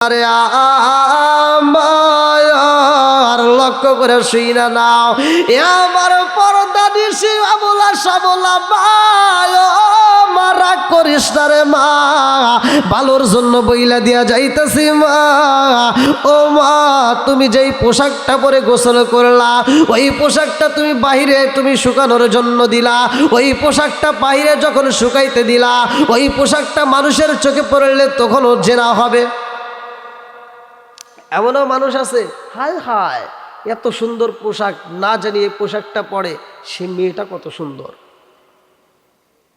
আরে আমার লক্ষ্য করে শুইনা নাও, এ আমার পর্দা দিছি আবুলা সাবলা মা, রাগ করিস না রে মা, ভালোর জন্য বইলা দিয়া যাইতেছি মা। ও মা, তুমি যেই পোশাকটা পরে গোসল করলা, ওই পোশাকটা তুমি বাহিরে তুমি শুকানোর জন্য দিলা, ওই পোশাকটা বাহিরে যখন শুকাইতে দিলা, ওই পোশাকটা মানুষের চোখে পড়লে তখনও জেনা হবে। এমনও মানুষ আছে, হায় হায় এত সুন্দর পোশাক, না জানি এই পোশাকটা পরে সে মেয়েটা কত সুন্দর।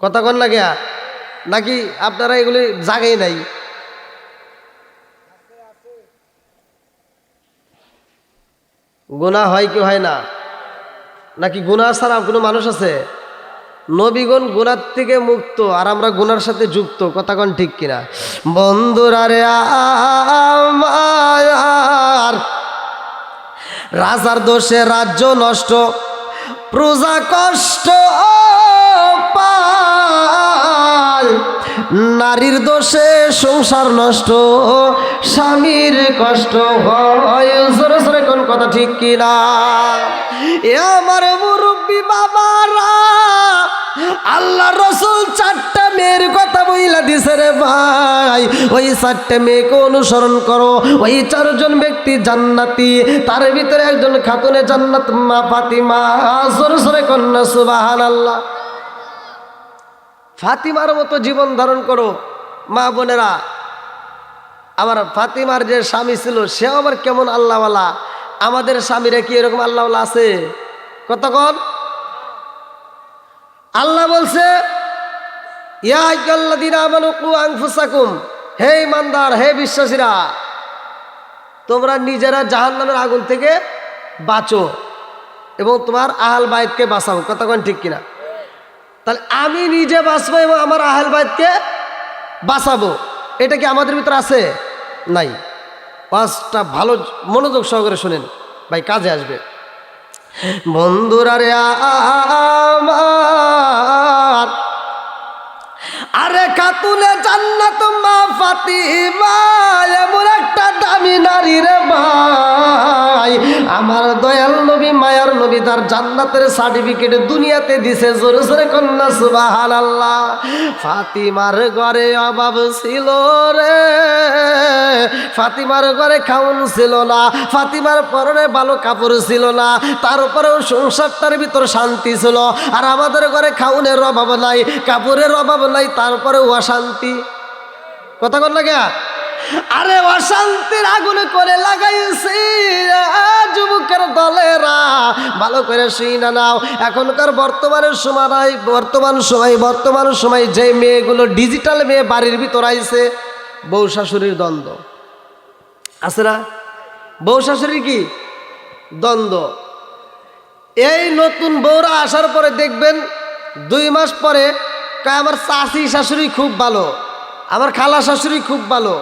কথা কন লাগে নাকি আপনারা এগুলি জাগাই নাই? গুনাহ হয় কি হয় না? নাকি গুনাহ ছাড়া কোনো মানুষ আছে? নবীগণ গুনার থেকে মুক্ত, আর আমরা গুনার সাথে যুক্ত। কথা কন ঠিক কিনা? বন্ধুরা রে আমার, রাজার দোষে রাজ্য নষ্ট, প্রজা কষ্ট পায়, নারীর দোষে সংসার নষ্ট, স্বামীর কষ্ট হয়। জোরে জোরে কোন কথা ঠিক কিনা? এ আমার মুরব্বী বাবারা, আল্লাহ রসুল চারটা মেয়ের কথা বইলা দিছে রে ভাই। ওই চারটা মেয়েকে অনুসরণ করো, ওই চারজন ব্যক্তি জান্নাতি, তার ভিতরে একজন খাতুনে জান্নাত মা ফাতিমা। জোরে জোরে কন্যা সুবহানাল্লাহ। ফাতিমার মতো জীবন ধারণ করো মা বোনেরা। আমার ফাতিমার যে স্বামী ছিল সে আবার কেমন আল্লাহওয়ালা। আমাদের স্বামীরা কি এরকম আল্লাহওয়ালা আছে? কতক্ষণ আল্লাহ বলছে, ইয়া আইয়ুহাল্লাযীনা আমানু কু আনফুসাকুম, হে ইমানদার, হে বিশ্বাসীরা, তোমরা নিজেরা জাহান্নামের আগুন থেকে বাঁচো এবং তোমার আহল বাইতকে বাঁচাও। কতক্ষণ ঠিক কিনা? তাহলে আমি নিজে বাঁচবো এবং আমার আহল বাইতকে বাঁচাবো, এটা কি আমাদের ভিতরে আছে? নাই। পাঁচটা ভালো মনোযোগ সহকারে শোনেন ভাই, কাজে আসবে। বন্ধুরা রে আমার, আরে খাতুনে জান্নাত মা ফাতিমা এমন একটা দামি নারী রে ভাই। আমার দয়াল নবী মায়ার নবী তার জান্নাতের সার্টিফিকেট দুনিয়াতে দিছে। জোরে জোরে কন্যা সুবহানাল্লাহ। ফাতিমার ঘরে অভাব ছিল রে, ফাতিমার ঘরে খাউন ছিল না, ফাতিমার পরনে ভালো কাপড় ছিল না, তারপরেও সংসারটার ভিতর শান্তি ছিল। আর আমাদের ঘরে খাউনের অভাব নাই, কাপড়ের অভাব নাই, তারপরেও অশান্তি। কথা কন লাগে? আরে অশান্তির আগুনে করে লাগাইছি যুবকের দলেরা। ভালো করে শুইনা নাও, এখনকার বর্তমান সময় যে মেয়েগুলো ডিজিটাল মেয়ে বাড়ির ভিতর আইছে, বউ শাশুড়ির দ্বন্দ্ব আছে না? বউ শাশুড়ির কি দ্বন্দ্ব। এই নতুন বউরা আসার পরে দেখবেন 2 মাস পরে আমার চাচি শাশুড়ি খুব ভালো, আমার খালা শাশুড়ি খুব ভালো,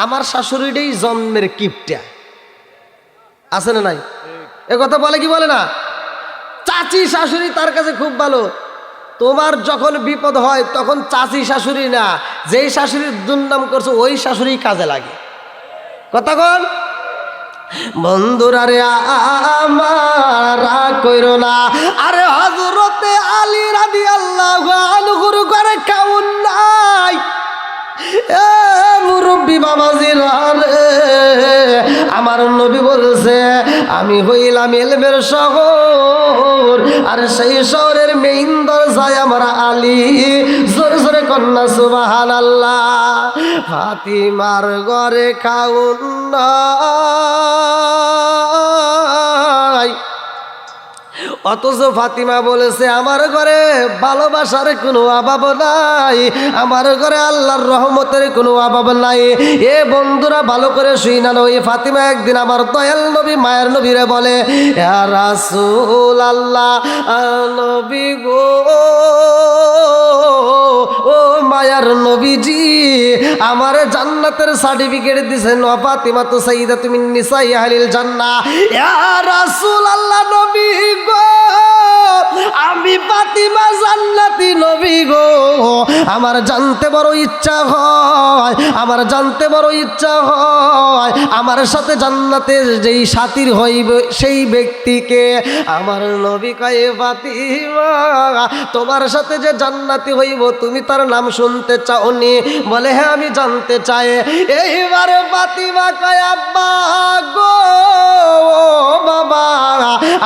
আমার শাশুড়িটাই জন্মের কিপটা। আছে না নাই? এ কথা বলে কি বলে না? চাচি শাশুড়ি তার কাছে খুব ভালো। তোমার যখন বিপদ হয় তখন চাচি শাশুড়ি না, যেই শাশুড়ির দুর্নাম করছো ওই শাশুড়ি কাজে লাগে। কথা কন বন্ধুরা রে আমার, রাগ কইরো না। আরে হযরতে আলী রাদিয়াল্লাহু আনহুর ঘরে খাউন নাই। এ মুরব্বী বাবাজিরা রে, আমার নবী বলছে আমি হইলাম ইলমের শহর, আর সেই শহরের মেইন দরজায় আমার আলী। জোরে জোরে কন্যা সুবহানাল্লাহ। ফাতিমার ঘরে খাউন নাই, অথচ ফাতিমা বলেছে আমার ঘরে ভালোবাসার কোনো অভাব নাই, আমার ঘরে আল্লাহর রহমতের কোনো অভাব নাই। এ বন্ধুরা ভালো করে শুইনা নাও। এই ফাতিমা একদিন আমার দয়াল নবী মায়ের নবীরে বলে, ইয়া রাসূলুল্লাহ, নবী গো, ও মায়ার নবীজি, আমার জান্নাতের সার্টিফিকেট দিছেন, ফাতিমা তো সাইয়্যিদাতু মিন নিসাই আহলিল জান্নাহ। ইয়া রাসূলুল্লাহ, নবী গো, আমি ফাতিমা জান্নাতি নবী গো, আমার জানতে বড় ইচ্ছা হয়, আমার জানতে বড় ইচ্ছা হয় আমার সাথে জান্নাতের যেই সাথীর হইবে সেই ব্যক্তিকে। আমার নবী কয় ফাতিমা তোমার সাথে যে জান্নাতি হইব তুমি তার নাম শুনতে চাওনি? বলে হ্যাঁ আমি জানতে চাই। এইবারে ফাতিমা কয় আব্বা গো বাবা,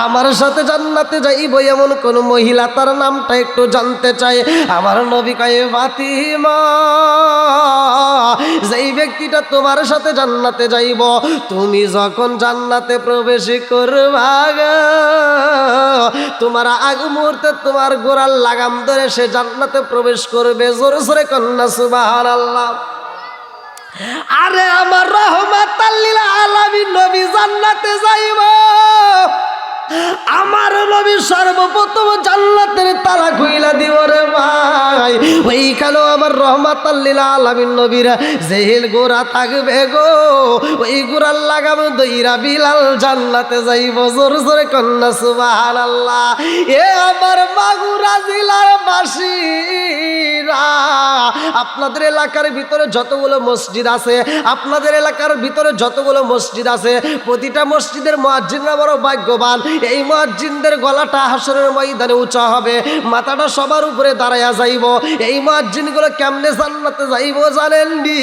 আমার সাথে জান্নাতে যাইব এমন কোন মহিলা তার নামটা একটু জানতে চাই। আমার নবী কয় ফাতিমা যেই ব্যক্তিটা তোমার সাথে জান্নাতে যাইব, তুমি যখন জান্নাতে প্রবেশ করবা তোমার আগ মুহূর্তে তোমার গোড়ার লাগাম ধরে সে জান্নাতে প্রবেশ করবে। জোরে জোরে কন্যা সুবহানাল্লাহ। আরে আমার রহমাতাল লিল আলামিন নবী জান্নাতে যাইব, আমার নবী সর্বপ্রথম জান্নাতের তালা খুইলা দিব রে ভাই। ওইখানে আমার রহমাতাল লিল আলামিন নবীর জেহেল গোরা থাকবে গো, ওই গোরার লাগাম দইরা বিলাল জান্নাতে যাইব। জোর জোরে কন্যা সুবহানাল্লাহ। এ আমার মাগুরা জেলার বাসীরা, আপনাদের এলাকার ভিতরে যতগুলো মসজিদ আছে, আপনাদের এলাকার ভিতরে যতগুলো মসজিদ আছে, প্রতিটা মসজিদের মুয়াজ্জিনরা বড় ভাগ্যবান। এই মুয়াজ্জিনদের গলাটা হাসরের ময়দানে উঁচা হবে, মাথাটা সবার উপরে দাঁড়ায়া যাইব। এই মুয়াজ্জিনগুলো কেমনে জান্নাতে যাইব জানেন নি?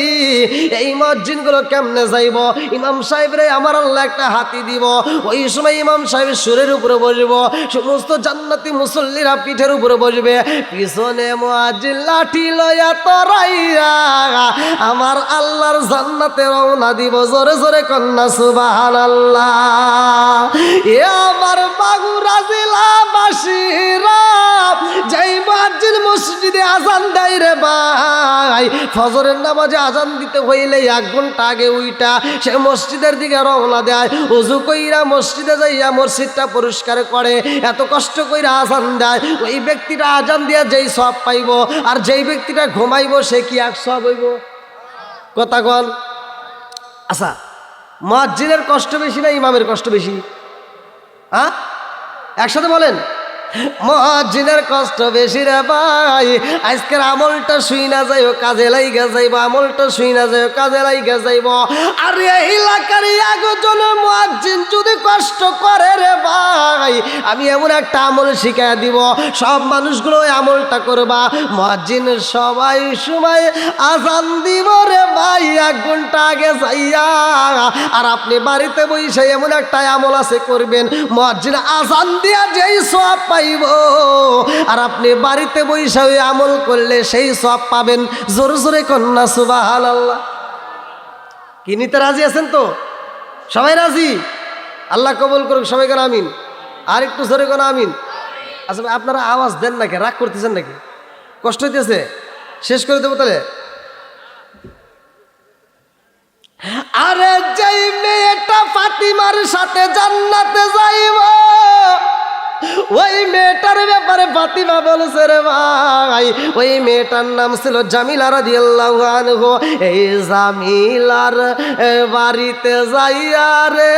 এই মুয়াজ্জিনগুলো কেমনে যাইব? ইমাম সাহেবরে আমার আল্লাহ একটা হাতি দিব, ওই সময় ইমাম সাহেবের সুরের উপরে বসবো, সমস্ত জান্নাতি মুসল্লিরা পিঠের উপরে বসবে, পিছনে মুয়াজ্জিন লাঠি লয়া তরাইয়া আমার আল্লাহর জান্নাতে রওনা দিব। জোরে জোরে কন্যা সুবহানাল্লাহ। এ আমার মাগুরা জেলাবাসীরা, যেই মুয়াজ্জিন মসজিদে আজান দেয় রে ভাই, ফজরের নামাজে আজান দিতে হইলে 1 ঘন্টা আগে উইটা সে মসজিদের দিকে রওনা দেয়, ওযু কইরা মসজিদে যাইয়া মসজিদটা পরিষ্কার করে, এত কষ্ট কইরা আজান দেয়। ওই ব্যক্তিটা আজান দিয়া যেই সওয়াব পাইব, আর যেই ব্যক্তিটা ঘুমাইব সে কি এক সওয়াব হইব? কথা কন। আচ্ছা, মুয়াজ্জিনের কষ্ট বেশি না ইমামের কষ্ট বেশি? হ্যাঁ, একসাথে বলেন। মুয়াজ্জিনের কষ্ট বেশি রে ভাই। আজকের আমলটা শুই না যাইব, কাজে লাইগা যাইব, আমলটা শুই না যাইব, কাজে লাইগা যাইব। আর এই এলাকার একজন মুয়াজ্জিন যদি কষ্ট করে রে ভাই, আমি এমন একটা আমল শিখাই দিব, সব মানুষগুলো ওই আমলটা করবা। মুয়াজ্জিন সবাই সময় আজান দিব রে ভাই 1 ঘন্টা আগে যাইয়া, আর আপনি বাড়িতে বসে এমন একটা আমল আছে করবেন, মুয়াজ্জিন আজান দিয়া যেই সওয়াব পাইব, আর আপনি বাড়িতে বসে ওই আমল করলে সেই সওয়াব পাবেন। জোরে জোরে কন্যা সুবহানাল্লাহ। কি নিতে রাজি আছেন তো? সবাই রাজি? আল্লাহ কবুল করুক, সবাই কোন আমিন। আর একটু জোরে কোন আমিন। আচ্ছা আপনারা আওয়াজ দেন নাকি? রাগ করতেছেন নাকি? কষ্ট হইতেছে? শেষ করে দেবো তাহলে। আরে যেই মেয়েটা ফাতিমার সাথে জান্নাতে যাইব, ওই মেয়েটার ব্যাপারে ফাতিমা বলছে রে ভাই, ওই মেয়েটার নাম ছিল জামিলা রাদিয়াল্লাহু আনহু। এই জামিলার বাড়িতে যাইয়া রে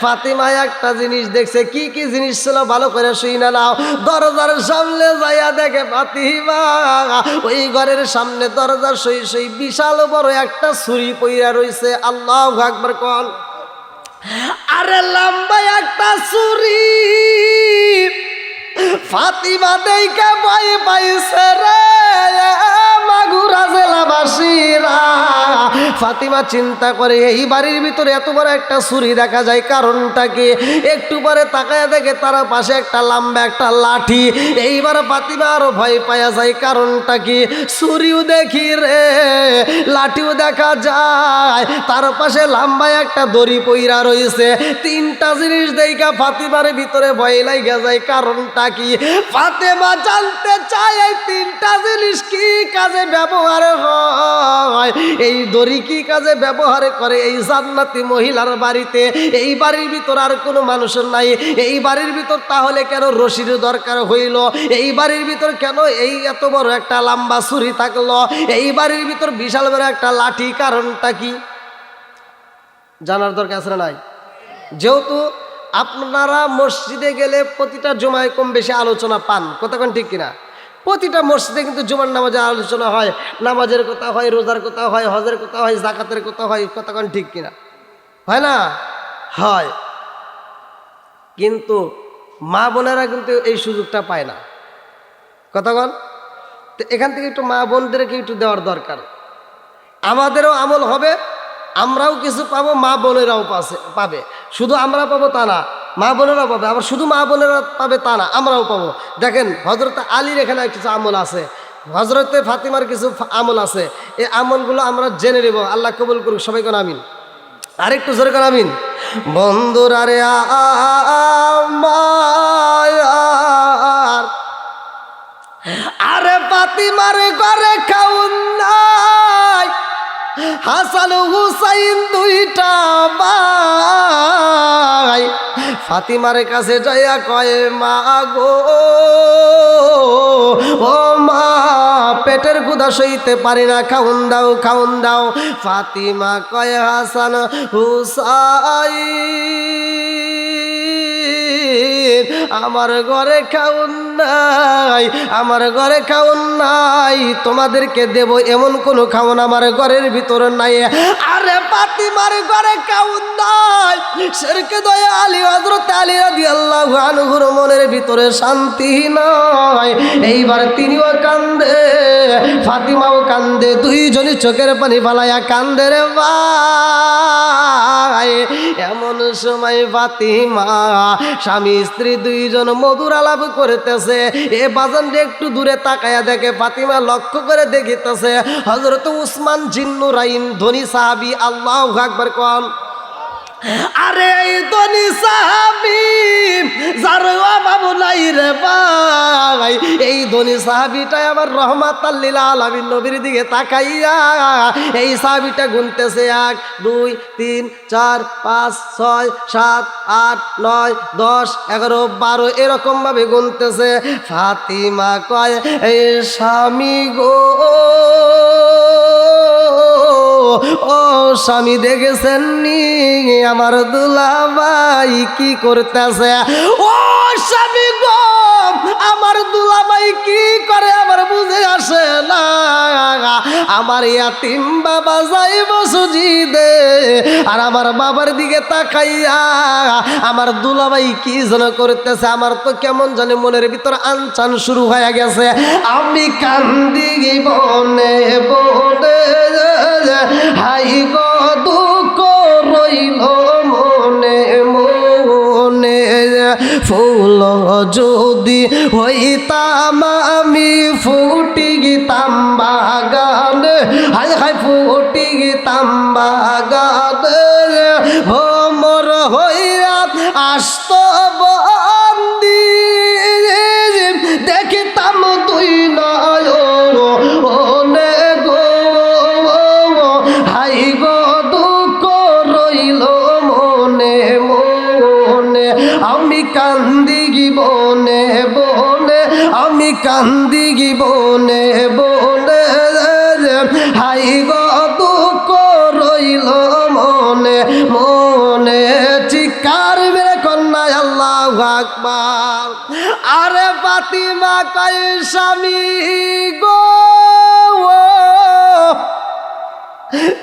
ফাতিমা একটা জিনিস দেখছে। কি কি জিনিস ছিল ভালো করে শুইনা নাও। দরজার সামনে যাইয়া দেখে ফাতিমা ওই ঘরের সামনে দরজার সই বিশাল বড় একটা ছুরি পইরা রইছে। আল্লাহু আকবার কোন। আরে লম্বা একটা ছুরি। ফাতিমা দেইকা ভয় পাইছে রে মাগুরা জেলাবাসীরা। ফাতিমা চিন্তা করে এই বাড়ির ভিতরে এত বড় একটা ছুরি দেখা যায়, কারণটা কি? একটু পরে তাকায় দেখে তার পাশে একটা লম্বা একটা লাঠি। এইবার ফাতিমা আরো ভয় পাওয়া যায়, কারণটা কি? ছুরিও দেখি রে, লাঠিও দেখা যায়, তার পাশে লম্বা একটা দড়ি পইরা রয়েছে। 3টা জিনিস দেখা ফাতিমার ভিতরে ভয় লাগা যায়, কারণটা কি? ফাতিমা জানতে চায় এই 3টা জিনিস কি কাজে ব্যবহার হয়, এই দড়ি কি কাজে ব্যবহার করে এই জান্নাতি মহিলার বাড়িতে। এই বাড়ির ভিতর আর কোনো মানুষ নাই, এই বাড়ির ভিতর তাহলে কেন রশির দরকার হইল? এই বাড়ির ভিতর কেন এই এত বড় একটা লম্বা ছুরি থাকলো? এই বাড়ির ভিতর বিশাল বড় একটা লাঠি, কারণটা কি? জানার দরকার আছে না নাই? যেহেতু আপনারা মসজিদে গেলে প্রতিটা জুমায় কম বেশি আলোচনা পান, কতক্ষণ ঠিক কিনা? প্রতিটা মসজিদে কিন্তু জুমার নামাজে আলোচনা হয়, নামাজের কথা হয়, রোজার কথা হয়, হজের কথা হয়, জাকাতের কথা হয়, কতক্ষণ ঠিক কিনা? হয় না? হয়। কিন্তু মা বোনেরা কিন্তু এই সুযোগটা পায় না, কতক্ষণ? তো এখান থেকে একটু মা বোনদেরকে একটু দেওয়ার দরকার। আমাদেরও আমল হবে, আমরাও কিছু পাবো, মা বোনেরাও পাবে। শুধু আমরা পাবো তা না, মা বোনেরাও পাবে। আবার শুধু মা বোনেরা পাবে তা না, আমরাও পাবো। দেখেন হজরত আলীর এখানে কিছু আমল আছে, হজরতে ফাতিমার কিছু আমল আছে। এই আমলগুলো আমরা জেনে নেব। আল্লাহ কবুল করুক, সবাই কোন আমিন। আরেকটু জোরে কোন আমিন। বন্ধুরা রে আমার, আরে ফাতিমার ঘরে খাউন নাই, হাসান হুসাইন দুইটা ভাই। ফাতিমার কাছে যাইয়া কয় মা গো, ও মা পেটের ক্ষুধা সইতে পারি না, খাউন দাও খাউন দাও। ফাতিমা কয় হাসান হুসাইন আমার ঘরে খাউন নাই, আমার ঘরে খাউন নাই, তোমাদেরকে দেব এমন কোনো খাওন আমার ঘরের ভিতরে নাই। আরে ফাতিমার ঘরে খাউন নাই, শেরকে দয়া আলী হযরত আলী রাদিয়াল্লাহু আনহুর মনের ভিতরে শান্তি নাই। এইবার তিনিও কান্দে, ফাতিমাও কান্দে, দুইজনই চোখের পানি ফালাইয়া কান্দে রে ভাই। এমন সময় ফাতিমা স্বামী স্ত্রী দুইজন মধুর আলাপ করতেছে। এ বাজানটা একটু দূরে তাকায়া দেখে, ফাতিমা লক্ষ্য করে দেখিতেছে হযরত উসমান জিন্নুরাইন ধনী সাহাবী। আল্লাহু আকবার কোন। আরে এই ধনী সাহাবী যার অভাব নাই রে ভাই, এই ধনী সাহাবীটাই আমার রহমাতাল লিল আলামিন নবীর দিকে তাকাইয়া এই সাহাবীটা গুনতেছে 1 2 3 4 5 6 7 8 9 10 11 12 এরকম ভাবে গুনতেছে। ফাতিমা কয় এই স্বামী গো, ও স্বামী দেখেছেন নি আমার দুলাভাই কি করতেছে? ও স্বামী গো, আমার দুলাভাই কি করে আমার বুঝে আসে না। আমার ইয়াতিম বাবা যাইব সুজিদে, আর আমার বাবার দিকে তাকাইয়া আমার দুলাভাই কি যেন করতেছে, আমার তো কেমন জানে মনের ভিতর আনচান শুরু হয়ে গেছে। আমি কান্দি বনে বনে, হাই গো দুঃখ রইল মনে মনে, ফুল যদি হইতাম আমি ফুটি গিতাম বাগানে, হাই হাই ফুটি গিতাম বাগানে, ভ্রমর হইয়া আসত বন্দি, দেখিতাম তুই নয়নে গো, হাই গো দুঃখ রইল মনে মনে, আমি কান্দি বনে বনে, আমি কান্দি বনে বনে, হাই গো দুঃখ রইল মনে মনে। চিৎকার মেরে কন্যা আল্লাহু আকবার। আরে ফাতিমা কয় স্বামী গো,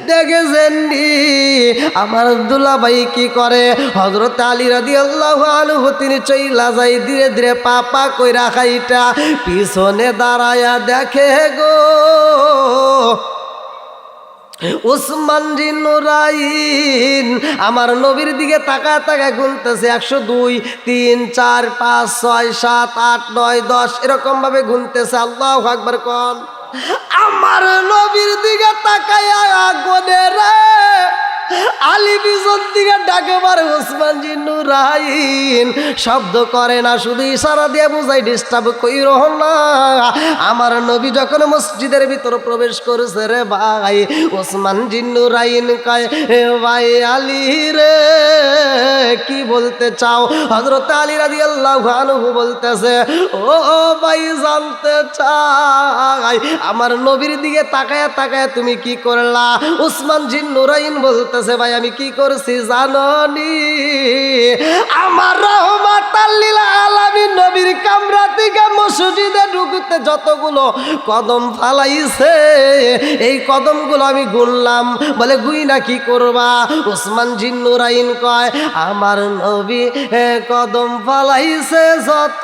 দেখেছেন নি আমার দুলাভাই কি করে? হযরত আলী রাদিয়াল্লাহু আনহু তিনি চইলা যাই ধীরে ধীরে পাপা কইরা খাইটা পিছনে দাঁড়ায়া দেখে গো, উসমান জিন্নুরাইন আমার নবীর দিকে তাকা তাকা গুনতেছে 102 3 4 5 6 7 8 9 10 এরকম ভাবে গুনতেছে। আল্লাহু আকবার কোন। আমার নবীর দিকে তাকায়া গোনে রে, আলী পিছন দিকে ডাকে মারে উসমান জিন্নুরাইন, শব্দ করে না, শুধু ইশারা দিয়ে বুঝাই ডিস্টার্ব কইরো না। আমার নবী যখন মসজিদের ভিতর প্রবেশ করেছে রে ভাই, উসমান জিন্নুরাইন কয় হে ভাই আলী রে কি বলতে চাও? হযরত আলী রাদিয়াল্লাহু আনহু বলতেছে ও ভাই জানতে চাই আমার নবীর দিকে তাকায়া তাকায়া তুমি কি করলা? উসমান জিন্নুরাইন বলতেছে ভাই আমি কি কি করছি জাননি? আমার রহমাতাল লিল আলামিন নবীর কামরা থেকে মসজিদে ঢুকতে যতগুলো কদম ফালাইছে এই কদমগুলো আমি গুনলাম। বলে গুই না কি করবা? ওসমান জিন্নুরাইন কয় আমার নবী কদম ফালাইছে যত,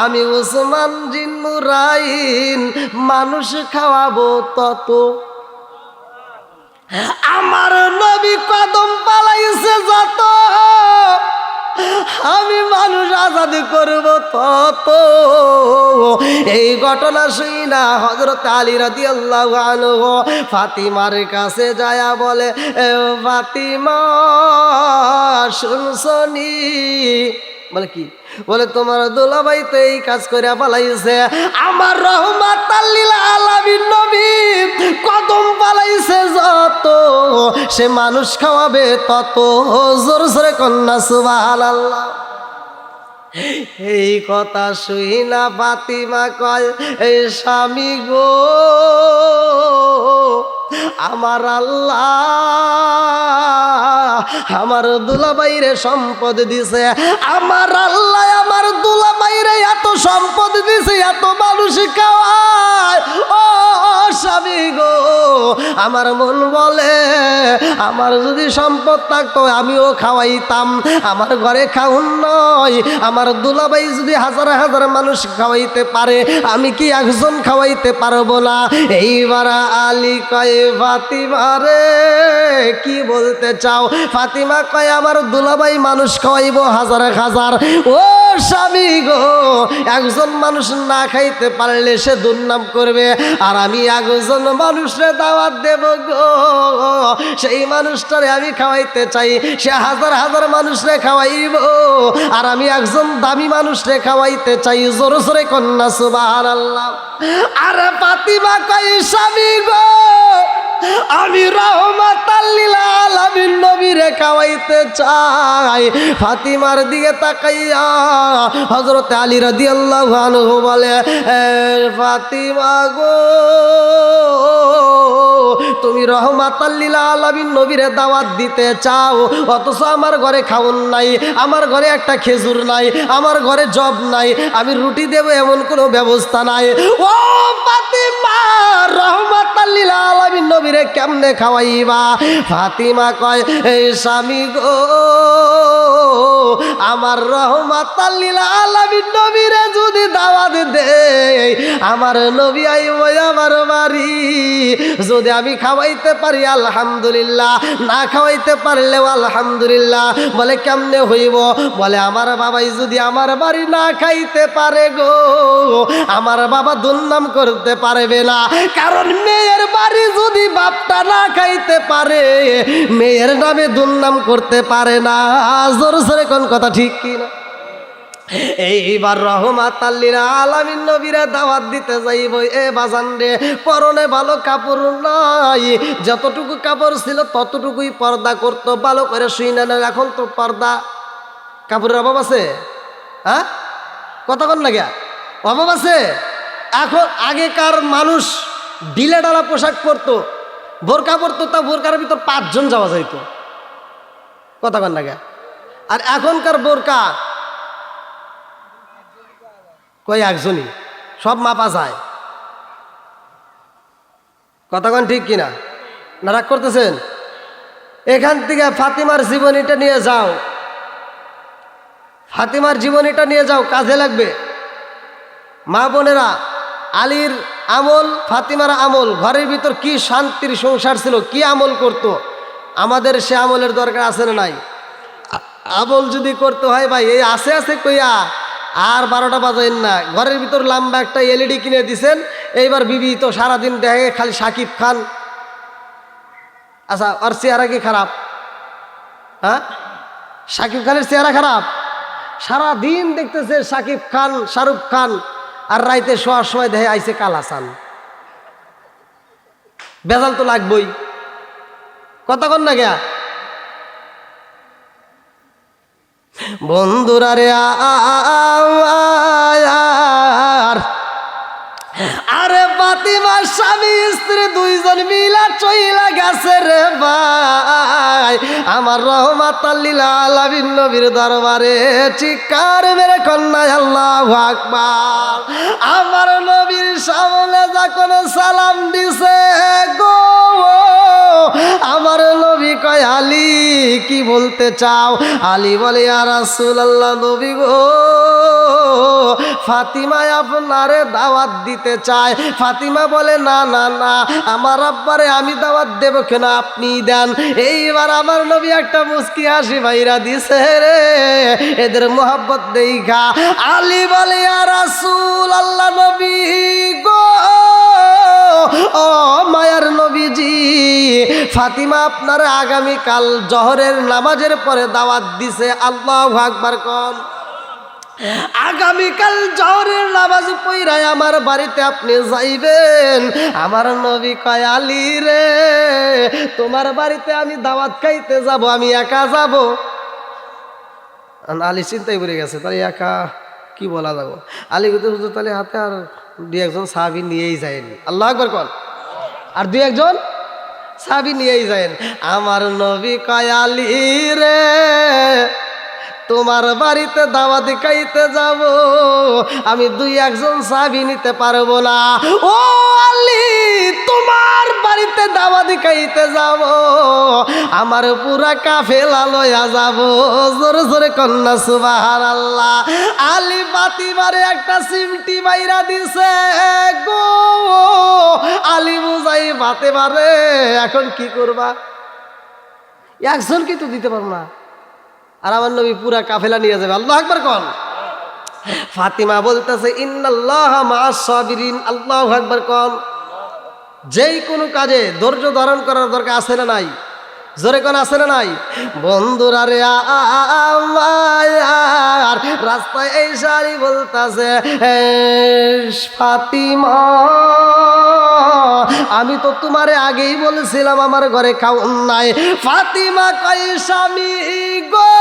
আমি ওসমান জিন্নুরাইন মানুষ খাওয়াবো তত। আমার নবী কদম ফালাইছে যত, আমি মানুষ আজাদ করব তত। এই ঘটনা শুই না হযরত আলী রাদিয়াল্লাহু আনহু ফাতিমার কাছে যায়া বলে, ফাতিমা শুনছনি? বলে কি? বলে তোমার দুলাভাই তো এই কাজ করে পালাইছে। আমার রহমাতাল লিল আলামিন নবী কদম পালাইছে যত, সে মানুষ খাওয়াবে তত। জোর জোরে কন্যা সুবহানাল্লাহ। এই কথা শুই না ফাতিমা কয়, এই স্বামী গো আমার আল্লাহ আমার দুলাভাইরে সম্পদ দিছে, আমার আল্লাহ আমার দুলাভাইরে এত সম্পদ দিছে, এত মানুষ খাওয়ায়। ও স্বামী গো আমার মন বলে আমার যদি সম্পদ থাকতো আমিও খাওয়াইতাম। আমার ঘরে খাউন নয়, আমার দুলাভাই যদি হাজার হাজার মানুষ খাওয়াইতে পারে আমি কি একজন খাওয়াইতে পারবো না? এইবার আলী কয়, ফাতিমা রে কি বলতে চাও? ফাতিমা কয় আমার দুলাভাই মানুষ খাওয়াইবো হাজার হাজার। ও স্বামী গো একজন মানুষ না খাইতে পারলে সে দুর্নাম করবে, আর আমি একজন মানুষরে দাওয়াত দেব গো, সেই মানুষটারে আমি খাওয়াইতে চাই, সে হাজার হাজার মানুষরে খাওয়াইব, আর আমি একজন দামি মানুষরে খাওয়াইতে চাই। জোরে জোরে কন্যা সুবহানাল্লাহ। আর ফাতিমা কয়, স্বামী গো আমি রহমাতাল লিল আলামিন নবীরে খাওয়াইতে চাই। ফাতিমার দিকে তাকাইয়া হযরত আলী রাদিয়াল্লাহু আনহু বলে, ফাতিমা গো তুমি রহমাতাল লিল আলামিন নবীরে দাওয়াত দিতে চাও, অথচ আমার ঘরে খাওন নাই, আমার ঘরে একটা খেজুর নাই, আমার ঘরে জব নাই, আমি রুটি দেব এমন কোনো ব্যবস্থা নাই। ও ফাতিমা রহমাতাল লিল আলামিন নবীরে কেমনে খাওয়াইবা? ফাতিমা কয়, এই স্বামী গো আমার রহমাতাল লিল আলামিন নবীরে যদি দাওয়াত দেই আমার নবী আইব আমার বাড়ি, যদি আমি খাওয়াইতে পারি আলহামদুলিল্লাহ, না খাওয়াইতে পারলেও আলহামদুলিল্লাহ। বলে কেমনে হইব? বলে আমার বাবাই যদি আমার বাড়ি না খাইতে পারে গো আমার বাবা দুর্নাম করতে পারবে না, কারণ মেয়ের বাড়ি যদি বাপটা না খাইতে পারে মেয়ের নামে দুর্নাম করতে পারে না। জোর জোরে কোন কথা ঠিক কিনা? এইবার রহমাতাল লিল আলামিন নবীরা দাওয়াত দিতে যাইব। এ বাজান রে পরনে ভালো কাপড় নাই, যতটুকু কাপড় ছিল ততটুকুই পর্দা করতো, ভালো করে শুই না। এখন তো পর্দা কাপড়ের অভাব আছে? হ্যাঁ কথা কন না গিয়া অভাব আছে? এখন আগেকার মানুষ ঢিলে ঢালা পোশাক পরতো, বোরকা পরতো, তা বোরকার ভিতর 5 জন যাওয়া যাইতো। কথা কন না গিয়া। আর এখনকার বোরকা কই একজনই, সব মাপা যায়। কথাক্ষণ ঠিক কিনা? না রাগ করতেছেন? এখান থেকে ফাতিমার জীবনীটা নিয়ে যাও, ফাতিমার জীবনীটা নিয়ে যাও, কাজে লাগবে। মা বোনেরা, আলীর আমল ফাতিমার আমল, ঘরের ভিতর কি শান্তির সংসার ছিল, কি আমল করত, আমাদের সে আমলের দরকার আছে না নাই? আমল যদি করতে হয় ভাই এই আছে আছে কইয়া আর 12টা বাজাইন না। ঘরের ভিতর লম্বা একটা এলইডি কিনে দিছেন, এইবার বিবি তো সারাদিন দেখে খালি শাকিব খান। আচ্ছা ওর চেহারা কি খারাপ? হ্যাঁ শাকিব খানের চেহারা খারাপ? সারাদিন দেখতেছে শাকিব খান শাহরুখ খান, আর রাইতে শোয়ার সময় দেখে আইছে কাল হাসান। বেজাল তো লাগবই। কথা কন না গিয়া বন্ধুরা রে আরে ফাতিমার স্বামী স্ত্রী 2 জন মিলা চইলা গেছে রে আমার রহমাতাল লিল আলামিন নবীর দরবারে চিৎকার মেরে কন্যায় আল্লাহু আকবার। আমার নবীর সামনে যখন সালাম দিছে গো, আমার নবী কয় আলী কি বলতে চাও? আলী বলে ইয়া রাসূলুল্লাহ, নবী গো ফাতিমা আপনারে দাওয়াত দিতে চায়। ফাতিমা বলে না না না, আমার আব্বারে আমি দাওয়াত দেব কেন, আপনি দেন। এইবার আমার নবী একটা মুস্কি হাসি বাইরা দিছে রে, এদের মোহাব্বত দেইখা। আলী বলে ইয়া রাসূলুল্লাহ, নবী গো ও মায়ার নবীজি, ফাতিমা আপনার আগামীকাল জহরের নামাজের পরে দাওয়াত দিছে। আল্লাহু আকবার কোন। আগামীকাল জহরের নামাজ পড়াই আমার বাড়িতে আপনি যাইবেন। আমার নবী কয় আলী রে, তোমার বাড়িতে আমি দাওয়াত খাইতে যাব, আমি একা যাব? আলী চিন্তাই পড়ে গেছে, তাহলে একা কি বলা যাব। আলী কিন্তু হুজুর তাহলে হাতে আর দুই একজন সাহাবী নিয়েই যায়নি। আল্লাহু আকবার কোন। আর দুই একজন সাহাবী নিয়েই যায়েন। আমার নবী কয় আলী রে, তোমার বাড়িতে দাওয়াত খাইতে যাব, আমি দুই একজন সাহাবী নিতে পারবো না। ও আলী, তোমার বাড়িতে দাওয়াত খাইতে যাব, আমার পুরা কাফেলা লয়া যাব। জোরে জোরে কন্যা সুবহানাল্লাহ। আলী ফাতিমারে একটা সিমটি বাইরা দিছে গো। আলী বুঝাই ফাতিমারে এখন কি করবা, একজন কিন্তু দিতে পারবো না, আর আমার নবী পুরা কাফেলা নিয়ে যাবে। আল্লাহু আকবার কোন। ফাতিমা বলতেছে ইন্নাল্লাহা মা'আস সাবিরিন। আল্লাহু আকবার কোন। যেই কোনো কাজে ধৈর্য ধারণ করার দরকার আছে না নাই? জোরে কোন, আছে না নাই? বন্ধুরা রে আমার রাস্তায় এই সারি বলতেছে ফাতিমা, আমি তো তোমারে আগেই বলেছিলাম আমার ঘরে খাওন নাই। ফাতিমা কই স্বামী গো,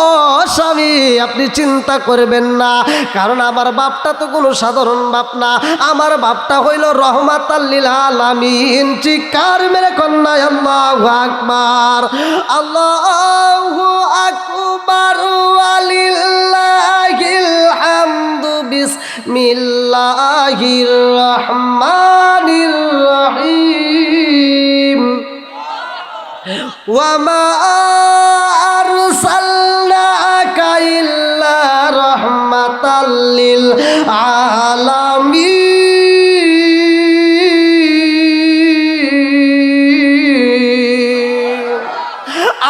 ও স্বামী আপনি চিন্তা করবেন না, কারণ আমার বাপটা তো কোনো সাধারণ বাপ না, আমার বাপটা হইল রহমাতাল লিল আলামিন। চিৎকার মেরে কন্যা আল্লাহু আকবার। আল্লাহু আকবার ওয়ালিল্লাহিল হামদু। বিসমিল্লাহির রহমানির রহিম। ওয়া মা আরসালনাকা ইল্লা রাহমাতাল লিল আলামিন।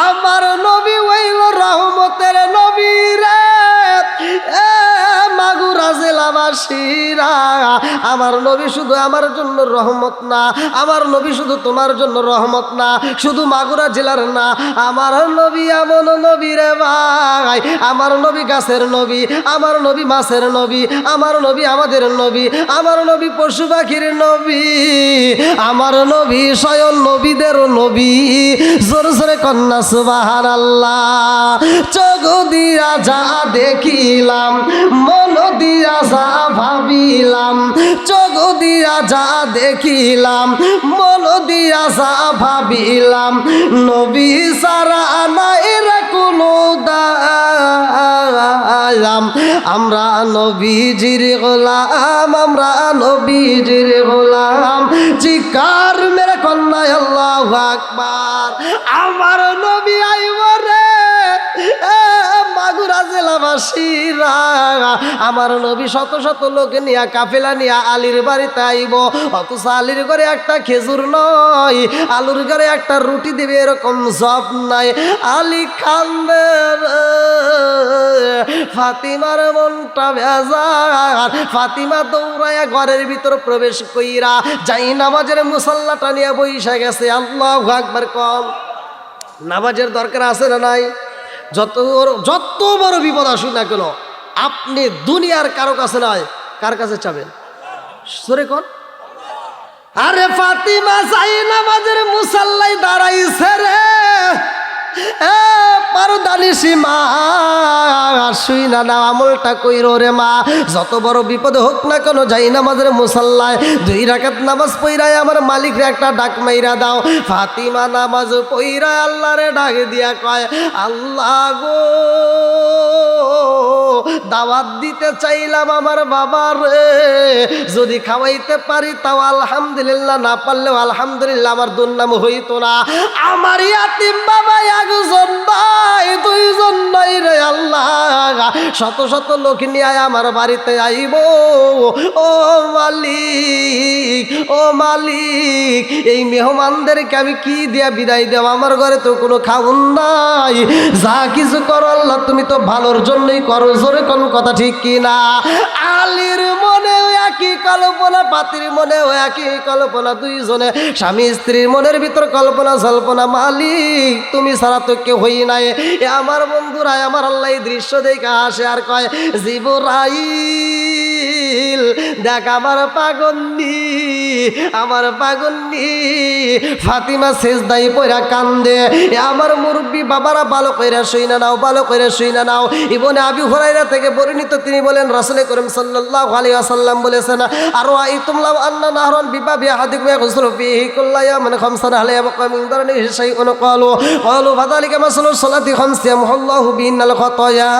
আমার নবী হইল রহমতের নবী রে। মাগুরা জেলাবাসীরা, আমার নবী শুধু আমার জন্য রহমত না, আমার নবী শুধু তোমার জন্য রহমত না, শুধু মাগুরা জেলার না, আমার নবী এমন নবী রে ভাই। আমার নবী গাছের নবী, আমার নবী মাছের নবী, আমার নবী আমাদের নবী, আমার নবী পশু পাখির নবী, আমার নবী স্বয়ং নবীদের নবী। জোরে জোরে কন্যা সুবহানাল্লাহ। চোখ দিয়া যা দেখিলাম, মন দিয়া যা ভাবিলাম, চোখ দিয়া যা দেখিলাম, মন দিয়া যা ভাবিলাম, নবী সারা নাই রে কোনো দায়াম। আমরা নবীজির গোলাম, আমরা নবীজির গোলাম। চিৎকার মেরে কন্যা আল্লাহু আকবার। আমার নবী আইব রে মাগুরা জেলাবাসীরা, আমার নবী শত শত লোক নিয়া কাফেলা নিয়া আলীর বাড়িতে আইব, অথচ আলীর ঘরে একটা খেজুর নয়, আলুর ঘরে একটা রুটি দিবে এরকম জব নাই। আলী কান্দে, ফাতিমার মনটা বেজার। ফাতিমা দৌড়ায়া ঘরের ভিতর প্রবেশ কইরা যাই নামাজের মুসাল্লাটা নিয়ে বইসা গেছে। আল্লাহু আকবার কম। নামাজের দরকার আছে না নাই? যত বড় বিপদ আসুক না কেন, আপনি দুনিয়ার কারো কাছে নয়, কার কাছে চাবেন? সরে কোন। আরে ফাতিমা যাই নামাজের মুসাল্লাই দাঁড়াইছে রে, পারদার নিশি মা শুই না না আমলটা কইরো রে মা, যত বড় বিপদ হোক না কেন যাই নামাজের মুসাল্লায় 2 রাকাত নামাজ পইরায় আমার মালিকরে একটা ডাক মাইরা দাও। ফাতিমা নামাজ পইরায় আল্লাহরে ডাক দিয়া কয়, আল্লাহ গো দাওয়াত দিতে চাইলাম আমার বাবার, যদি খাওয়াইতে পারি তাও আলহামদুলিল্লাহ, না পারলেও আলহামদুলিল্লাহ, আমার দুর্নাম হইতো না। আমার ইয়াতিম বাবা একজন নাই, 2 জন নাই রে আল্লাহ, শত শত লোক নিয়ে আমার বাড়িতে আইব। ও মালিক, ও মালিক, এই মেহমানদেরকে আমি কি দিয়া বিদায় দেব? আমার ঘরে তো কোনো খাউন নাই, যা কিছু করো আল্লাহ তুমি তো ভালোর জন্যই করো। জোরে কোন কথা ঠিক কি না? আলীর মনেও একই কল্পনা, পাতির মনেও একই কল্পনা, 2 জনে স্বামী স্ত্রীর মনের ভিতর কল্পনা জল্পনা, মালিক তুমি ছাড়া তো কেউ হই নাই। এ আমার বন্ধুরা, আমার আল্লাহ এই দৃশ্য দেখে আসে আর কয়, জিবরাইল দেখ আমার পাগন্নি, আমার পাগন্নি। ফাতিমা সেজদাই পয়রা কান্দে। এ আমার মুরব্বী বাবারা ভালো কইরা শুই না নাও, ভালো কইরা শুই না নাও। ইবনে আবি হুরায়রা থেকে বর্ণিত, তিনি বলেন রাসূল করিম সাল্লাল্লাহু আলাইহি ওয়াসাল্লাম বলেছেন, আর আইতুম লাউ আন্না নাহরান বিবাবি আহাদিকুম ইয়াগসুলু ফীহি কুল্লা ইয়াওমিন খামসান আলা ইয়াবকা মিন দারনিহি শাইউন ক্বালু ফাযালিকা মাসালু সালাতি খামসি ইয়ামহুল্লাহু বিহিন্নাল খাতায়া।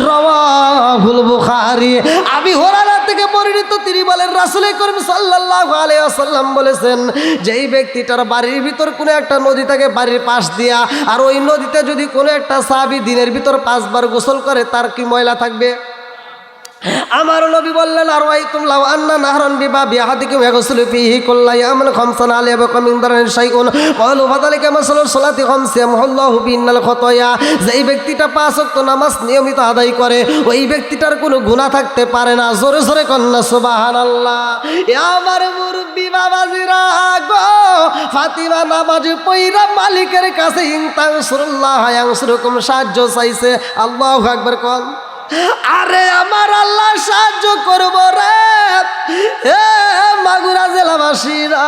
রাওয়াহুল বুখারী। আবি হুরায়রা থেকে বর্ণিত, তিনি বলেন রাসূল করিম সাল্লাল্লাহু আলাইহি ওয়াসাল্লাম বলেছেন, যেই ব্যক্তিটার বাড়ির ভিতর কোনো একটা নদী থাকে বাড়ির পাশ দিয়া, আর ওই নদীতে যদি কোনো একটা সাহাবী দিনের ভিতর 5 বার গোসল করে, তার কি ময়লা থাকবে? আমার নবী বললেন, আর আইতুম লাউ আন্না নাহরান বিবাবি আহাদিকুম ইয়াগসুলু ফীহি কুল্লা ইয়াওমিন খামসান আলা ইয়াবকা মিন দারনিহি শাইউন ক্বালু ফাযালিকা মাসালু সালাতি খামসি ইয়ামহুল্লাহু বিহিন্নাল খাতায়া। যেই ব্যক্তিটা 5 ওয়াক্ত নামাজ নিয়মিত আদায় করে, ওই ব্যক্তিটার কোনো গুনাহ থাকতে পারে না। জোরে জোরে কন্না সুবহানাল্লাহ। এ আমার মুরব্বি বাবাজিরা গো, ফাতিমা নামাজ পইরা মালিকের কাছে ইনতানসুরুল্লাহ ইয়ানসুরুকুম সাহায্য চাইছে। আল্লাহু আকবার কোন। আরে আমার আল্লাহ সাহায্য করব রে। হে মাগুরা জেলাবাসীরা,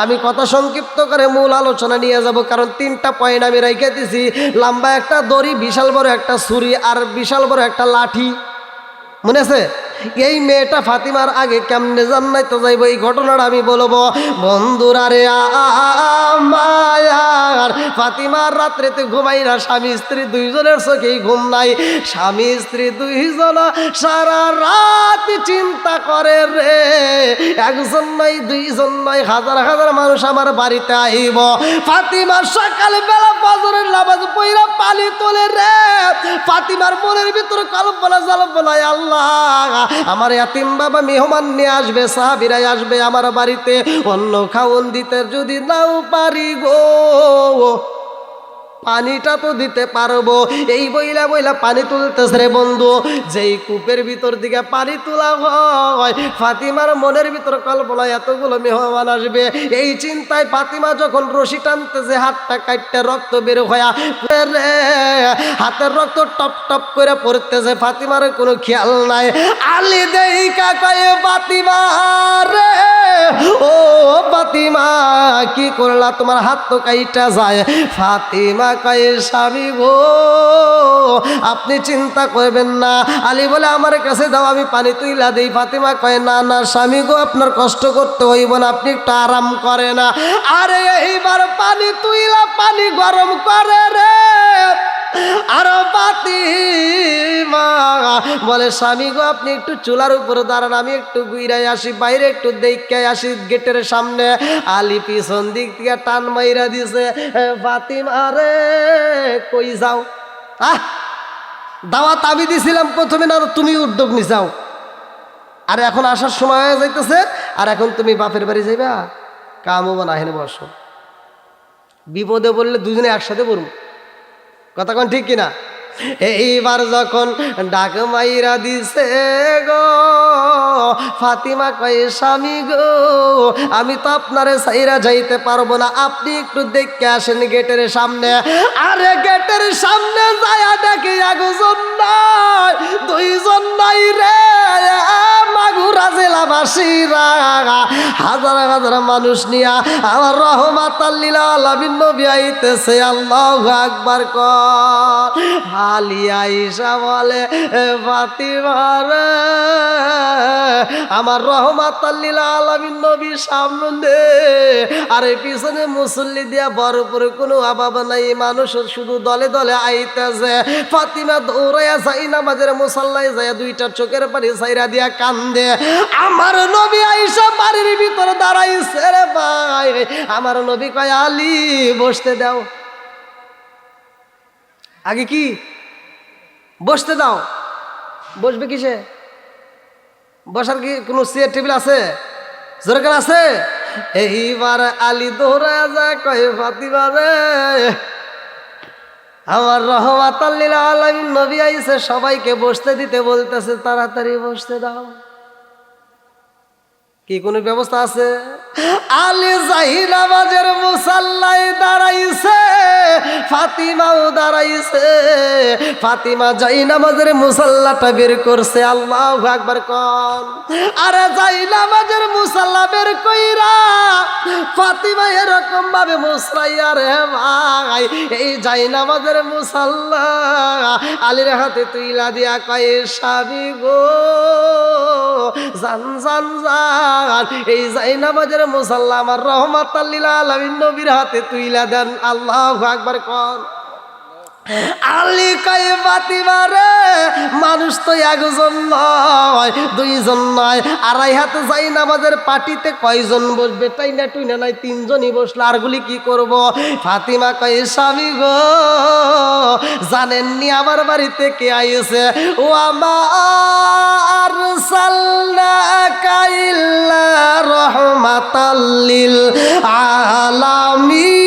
আমি কথা সংক্ষিপ্ত করে মূল আলোচনা নিয়ে যাব, কারণ 3টা পয়েন্ট আমি রেখে দিছি। লম্বা একটা দড়ি, বিশাল বড় একটা ছুরি, আর বিশাল বড় একটা লাঠি, মনে আছে? এই মেয়েটা ফাতিমার আগে কেমনে জান্নাতে যাইব, এই ঘটনাটা আমি বলবো। বন্ধুরা রে আমার, ফাতিমার রাত্রেতে ঘুমাই না, স্বামী স্ত্রী 2 জনের চোখেই ঘুম নাই। স্বামী স্ত্রী 2 জন সারা রাত চিন্তা করে রে, 1 জন নয় 2 জন নয়, হাজার হাজার মানুষ আমার বাড়িতে আইব। ফাতিমার সকালবেলা ফজরের নামাজ পড়া পানি তোলে রে। ফাতিমার মনের ভিতরে কল্পনা জল্পনা, আল্লাহ আমার ইয়াতিম বাবা মেহমান নিয়ে আসবে, সাহাবীরা আসবে আমার বাড়িতে, অন্য খাওন দিতে যদি নাও পারি গো, পানিটা তো দিতে পারবো। এই বইলা বইলা পানি তুলতেছে রে বন্ধু। যেই কূপের ভিতর দিকে পানি তোলা হয়, ফাতিমার মনের ভিতর কল্পনা এতগুলো মেহমান আসবে। এই চিন্তায় ফাতিমা যখন রশি টানতেছে, হাতটা কাটতে রক্ত বের হয়া হাতের রক্ত টপ টপ করে পড়তেছে, ফাতিমার কোনো খেয়াল নাই। আলী দেইকা কয়, ফাতিমা রে, ও ফাতিমা কি করলা, তোমার হাত তো কাইটা যায়। ফাতিমা কয়, স্বামী গো আপনি চিন্তা করবেন না। আলী বলে, আমার কাছে দাও, আমি পানি তুইলা দেই। ফাতিমা কয়, না না স্বামী গো, আপনার কষ্ট করতে হইব না, আপনি একটু আরাম করে না। আরে এইবার পানি তুইলা পানি গরম করে রে। আর ফাতিমা বলে, স্বামী গো আপনি একটু চুলার উপরে দাঁড়ান, আমি একটু গুইরাই আসি, বাইরে একটু দেখে আসি গেটের সামনে। আলী পিছন দিক থেকে টান মাইরা দিছে, ফাতিমা রে কই যাও? দাওয়াত আমি দিছিলাম প্রথমে, না তুমি উদ্যোগ নিছাও? আর এখন আসার সময় হয়ে যাইতেছে, আর এখন তুমি বাপের বাড়ি যাইবা? কাম হবো না, হেনে বসো। বিপদে বললে 2 জনে একসাথে পড়ব, কথা কোন ঠিক কিনা? এইবার যখন ডাক মাইরা দিছে গো, ফাতিমা কয়, স্বামী গো আমি তো আপনারে সাইরা যাইতে পারবো না, আপনি একটু দেখে আসেন গেটের সামনে। আরে গেটের সামনে যায়া দেখি 1 জন নাই 2 জন নাই রে, মাগু মাগুরা জেলাবাসীরা হাজার হাজার মানুষ নিয়া আমার রহমাতাল লিল আলামিন নবী আইতেছে। আল্লাহু আকবার কর। আলী আয়েশা বলে ফাতিমা রে আমার রহমাতাল লিল আলামিন নবী সামনে আর পিছনে মুসল্লি দিয়া বরপুর কোনো অভাব নাই, মানুষ শুধু দলে দলে আইতেছে। ফাতিমা দৌড়াইয়া যাই নামাজের মুসাল্লায় যায় দুইটা চোখের পানি সাইরা দিয়া কান্দে। আমার নবী আয়েশা বাড়ির ভিতরে দাঁড়াইছে রে ভাই। আমার নবী কয় আলী বসতে দাও। আগে কি বসতে দাও? বসবে কিসে? বসার কি কোনো চেয়ার টেবিল আছে? জোরকার আছে? এইবার আলী দৌড়ায় যায় কয় ফাতিমা রে আমার রহমাতাল লিল আলামিন নবী আইছে, সবাইকে বসতে দিতে বলতেছে, তাড়াতাড়ি বসতে দাও। কি কোনো ব্যবস্থা আছে? আলী যাই নামাজের মুসাল্লায় দাঁড়াইছে, ফাতিমাও দাঁড়াইছে। ফাতিমা যাই নামাজের মুসাল্লাটা বের করছে। আল্লাহু আকবার কোন। আরে যাই নামাজের মুসাল্লা বের কইরা ফাতিমা এরকম ভাবে মুসরাইয়া রে ভাই, এই যাই নামাজের মুসাল্লা আলীর হাতে তুইলা দিয়া কয় স্বামী গো জান জান জান, এই যাই নামাজের মুসাল্লা আমার রহমাতাল লিল আলামিন নবীর হাতে তুইলা দেন। আল্লাহু আকবার কোন। আলী কয় ফাতিমা রে মানুষ তো একজন নয়, দুইজন নয়, আড়াই হাতে যাই নামাজের পাটিতে কয়জন বসবে? তাই না টুই না নাই, তিনজনই বসলো, আরগুলি কি করব? ফাতিমা কয় স্বামী গো জানেননি আমার বাড়িতে কে আইছে? ও আমার সাল্লাকা ইল্লা রহমাতাল লিল আলামিন।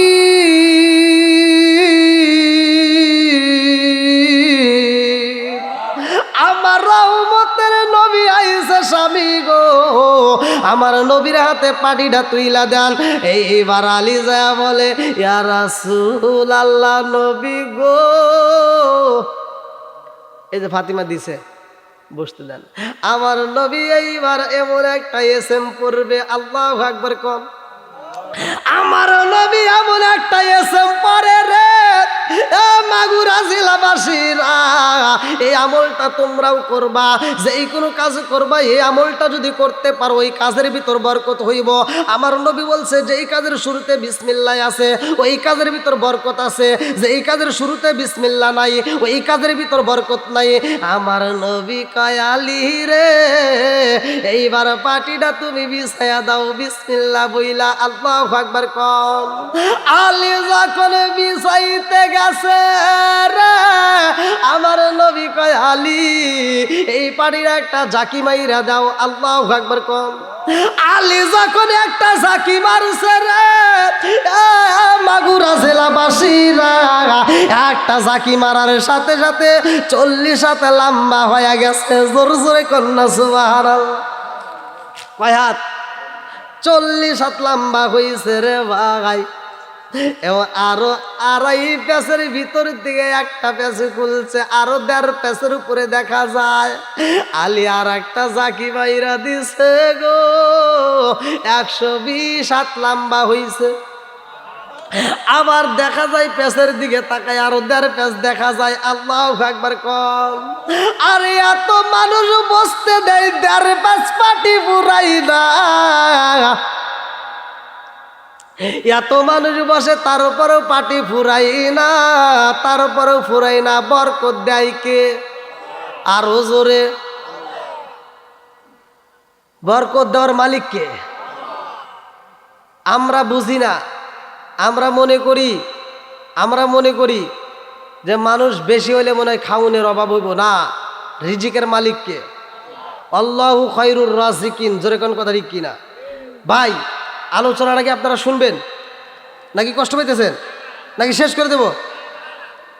স্বামী গো আমার নবীর হাতে পাটিটা তুইলা দেন। এইবার আলী যায় বলে ইয়া রাসূলুল্লাহ নবী গো, এই যে ফাতিমা দিছে বসতে দেন। আমার নবী এইবার এমন একটা এসএম পড়বে। আল্লাহু আকবার কোন। আমার নবী এমন একটা এসএম পড়ে রে মাগুরা জেলাবাসীরা, এই আমলটা তোমরাও করবা, যে কোনো কাজ করবা এই আমলটা যদি করতে পারো ওই কাজের ভিতর বরকত হইব। আমার নবী বলছে যেই কাজের শুরুতে বিসমিল্লাহ আছে ওই কাজের ভিতর বরকত আছে, যেই কাজের শুরুতে বিসমিল্লাহ নাই ওই কাজের ভিতর বরকত নাই। আমার নবী কয় আলী রে এইবার পাটিটা তুমি বিছায়া দাও বিসমিল্লাহ বইলা। আল্লাহু আকবার কম। আলী যখন বিছাইতে গেছে রে আমার নবী কয় আলী এই পাটির একটা জাকি মাইরা দাও। আল্লাহু আকবার কম। আলী যখন একটা জাকি মারছে রে মাগুরা জেলাবাসীরা একটা জাকি মারার সাথে সাথে 40 হাত লম্বা হয়ে গেছে। জোর জোরে কন্যা সুবহানাল্লাহ। কয় হাত? 40 হাত লম্বা হয়েছে রে ভাই। এবং আরো আড়াই প্যাসের ভিতর দিকে একটা প্যাসে খুলছে, আরো 1.5 প্যাসের উপরে দেখা যায় আলী আর একটা জাকি বাইরা দিছে গো। 120 হাত লম্বা হয়েছে। আবার দেখা যায় প্যাসের দিকে তাকায় আরো 1.5 প্যাস দেখা যায়। আল্লাহু আকবার কম। আরে এত মানুষ বসতে দেয় 1.5 প্যাস পাটি পুরাই না, এত মানুষ বসে তারপরেও পাটি ফুরাই না, তারপরেও ফুরাই না। বরকত দেয় কে? আরো জোরে। বরকত দেওয়ার মালিক কে? আমরা বুঝি না। আমরা মনে করি যে মানুষ বেশি হইলে মনে হয় খাউনের অভাব হইব না। রিজিকের মালিক কে? আল্লাহু খায়রুর রাজিকিন। জোরে কোন কথা ঠিক কিনা ভাই? আলোচনাটা কি আপনারা শুনবেন নাকি কষ্ট পাইতেছেন নাকি শেষ করে দেব?